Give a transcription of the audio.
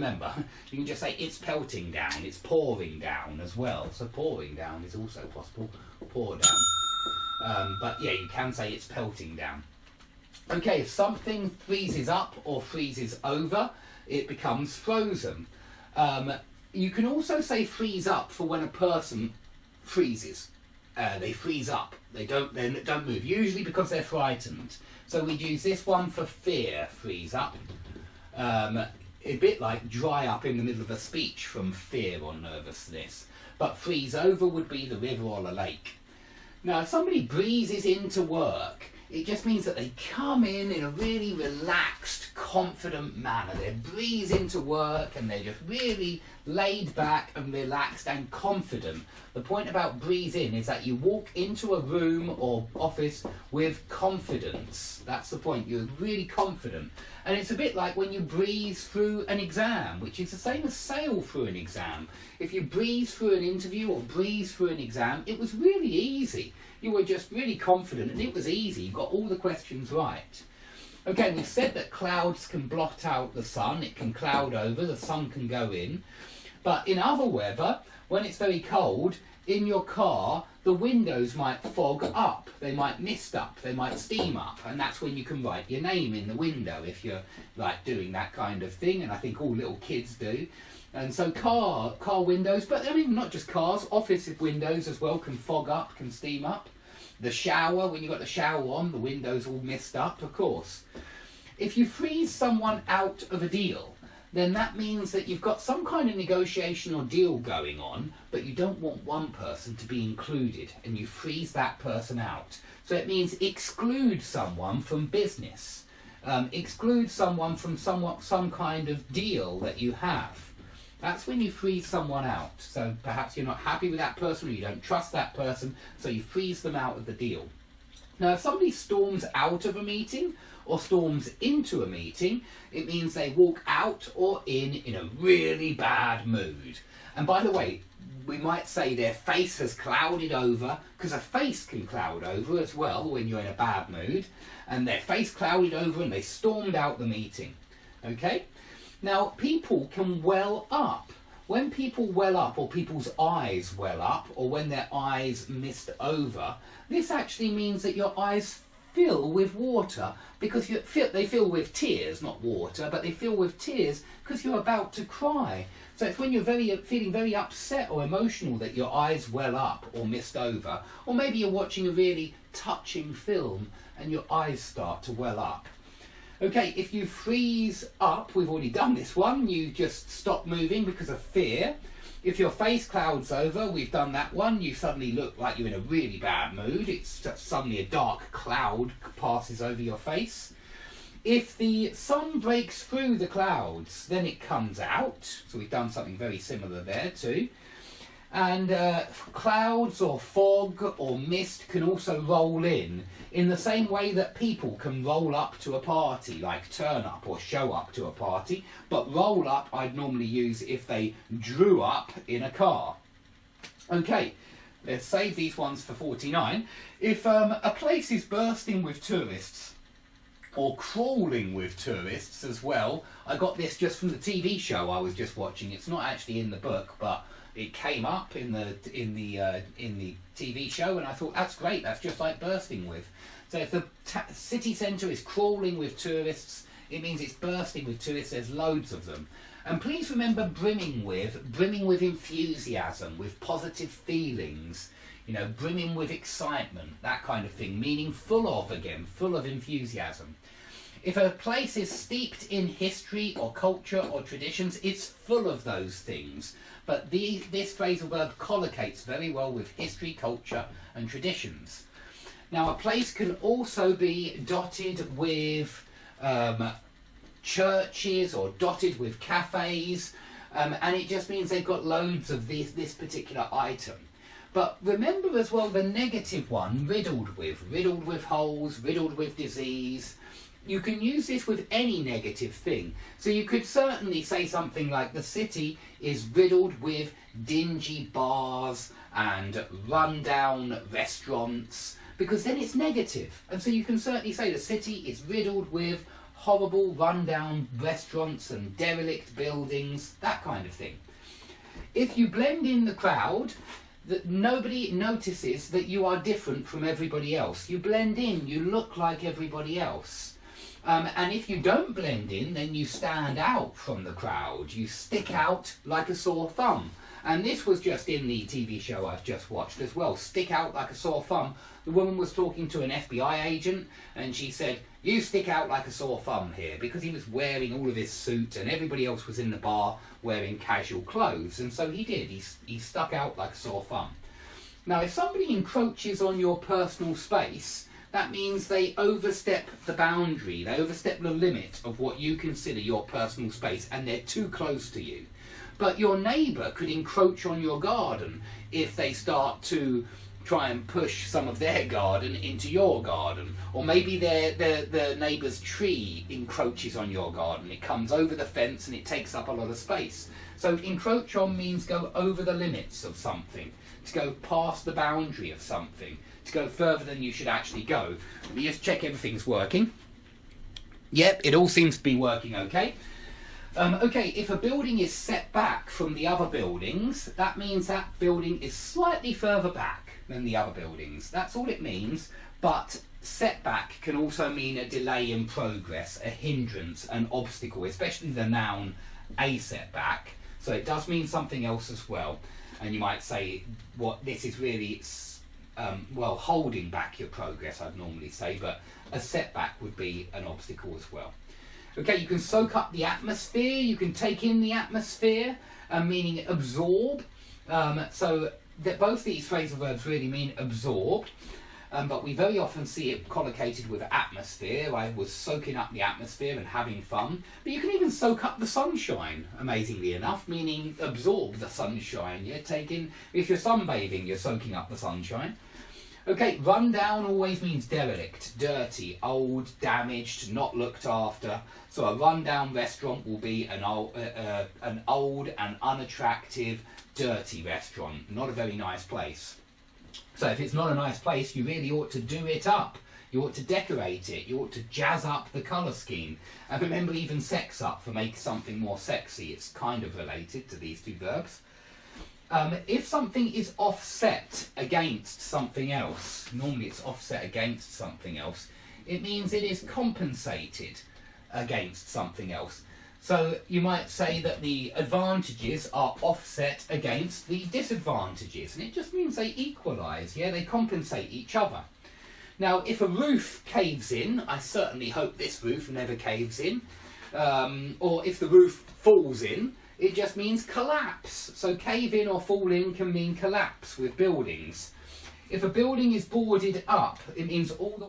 remember. You can just say it's pelting down, it's pouring down as well. So pouring down is also possible, pour down. But yeah, you can say it's pelting down. Okay, if something freezes up or freezes over, it becomes frozen. You can also say freeze up for when a person freezes. They freeze up. They don't move, usually because they're frightened. So we'd use this one for fear, freeze up. A bit like dry up in the middle of a speech from fear or nervousness. But freeze over would be the river or the lake. Now, if somebody breezes into work, it just means that they come in a really relaxed, confident manner. They breeze into work and they're just really laid back and relaxed and confident. The point about breeze in is that you walk into a room or office with confidence. That's the point. You're really confident. And it's a bit like when you breeze through an exam, which is the same as sail through an exam. If you breeze through an interview or breeze through an exam, it was really easy. You were just really confident and it was easy. You got all the questions right. Okay, we've said that clouds can blot out the sun. It can cloud over, the sun can go in. But in other weather, when it's very cold, in your car, the windows might fog up. They might mist up, they might steam up. And that's when you can write your name in the window if you're like doing that kind of thing. And I think all little kids do. And so car windows, but I mean not just cars, office windows as well can fog up, can steam up. The shower, when you've got the shower on, the windows all mist up, of course. If you freeze someone out of a deal, then that means that you've got some kind of negotiation or deal going on, but you don't want one person to be included, and you freeze that person out. So it means exclude someone from business, exclude someone from some kind of deal that you have. That's when you freeze someone out. So perhaps you're not happy with that person or you don't trust that person, so you freeze them out of the deal. Now, if somebody storms out of a meeting or storms into a meeting, it means they walk out or in a really bad mood. And by the way, we might say their face has clouded over, because a face can cloud over as well when you're in a bad mood, and their face clouded over and they stormed out the meeting. Okay? Now, people can well up. When people well up, or people's eyes well up, or when their eyes mist over, this actually means that your eyes fill with water, because they fill with tears, not water, but they fill with tears because you're about to cry. So it's when you're feeling very upset or emotional that your eyes well up or mist over, or maybe you're watching a really touching film and your eyes start to well up. Okay, if you freeze up, we've already done this one, you just stop moving because of fear. If your face clouds over, we've done that one, you suddenly look like you're in a really bad mood. It's just suddenly a dark cloud passes over your face. If the sun breaks through the clouds, then it comes out. So we've done something very similar there too. And clouds or fog or mist can also roll in the same way that people can roll up to a party, like turn up or show up to a party. But roll up I'd normally use if they drew up in a car. Okay, let's save these ones for 49. If a place is bursting with tourists, or crawling with tourists as well, I got this just from the TV show I was just watching. It's not actually in the book, but it came up in the TV show, and I thought that's great. That's just like bursting with. So if the city centre is crawling with tourists, it means it's bursting with tourists. There's loads of them. And please remember brimming with enthusiasm, with positive feelings. You know, brimming with excitement, that kind of thing. Meaning full of again, full of enthusiasm. If a place is steeped in history or culture or traditions, it's full of those things. But this phrasal verb collocates very well with history, culture and traditions. Now, a place can also be dotted with churches or dotted with cafes, and it just means they've got loads of this particular item. But remember as well the negative one, riddled with holes, riddled with disease. You can use this with any negative thing. So you could certainly say something like the city is riddled with dingy bars and run-down restaurants, because then it's negative. And so you can certainly say the city is riddled with horrible rundown restaurants and derelict buildings, that kind of thing. If you blend in the crowd, that nobody notices that you are different from everybody else. You blend in, you look like everybody else. And if you don't blend in, then you stand out from the crowd. You stick out like a sore thumb. And this was just in the TV show I've just watched as well. Stick out like a sore thumb. The woman was talking to an FBI agent and she said, "You stick out like a sore thumb here," because he was wearing all of his suit and everybody else was in the bar wearing casual clothes. And so he did. He stuck out like a sore thumb. Now, if somebody encroaches on your personal space, that means they overstep the boundary. They overstep the limit of what you consider your personal space and they're too close to you. But your neighbour could encroach on your garden if they start to try and push some of their garden into your garden. Or maybe the neighbour's tree encroaches on your garden. It comes over the fence and it takes up a lot of space. So encroach on means go over the limits of something, to go past the boundary of something, to go further than you should actually go. Let me just check everything's working. Yep, it all seems to be working okay. Okay, if a building is set back from the other buildings, that means that building is slightly further back than the other buildings. That's all it means, but setback can also mean a delay in progress, a hindrance, an obstacle, especially the noun a setback. So it does mean something else as well. And you might say, what this is really, well, holding back your progress, I'd normally say, but a setback would be an obstacle as well. Okay, you can soak up the atmosphere, you can take in the atmosphere, meaning absorb. So that both these phrasal verbs really mean absorb, but we very often see it collocated with atmosphere. I was soaking up the atmosphere and having fun. But you can even soak up the sunshine, amazingly enough, meaning absorb the sunshine. You're taking, if you're sunbathing, you're soaking up the sunshine. Okay, run down always means derelict, dirty, old, damaged, not looked after. So a rundown restaurant will be an old and unattractive, dirty restaurant. Not a very nice place. So if it's not a nice place, you really ought to do it up. You ought to decorate it. You ought to jazz up the colour scheme. And remember, even sex up for make something more sexy. It's kind of related to these two verbs. If something is offset against something else, normally it's offset against something else, it means it is compensated against something else. So you might say that the advantages are offset against the disadvantages, and it just means they equalise, yeah, they compensate each other. Now, if a roof caves in, I certainly hope this roof never caves in, or if the roof falls in, it just means collapse. So cave in or fall in can mean collapse with buildings. If a building is boarded up, it means all the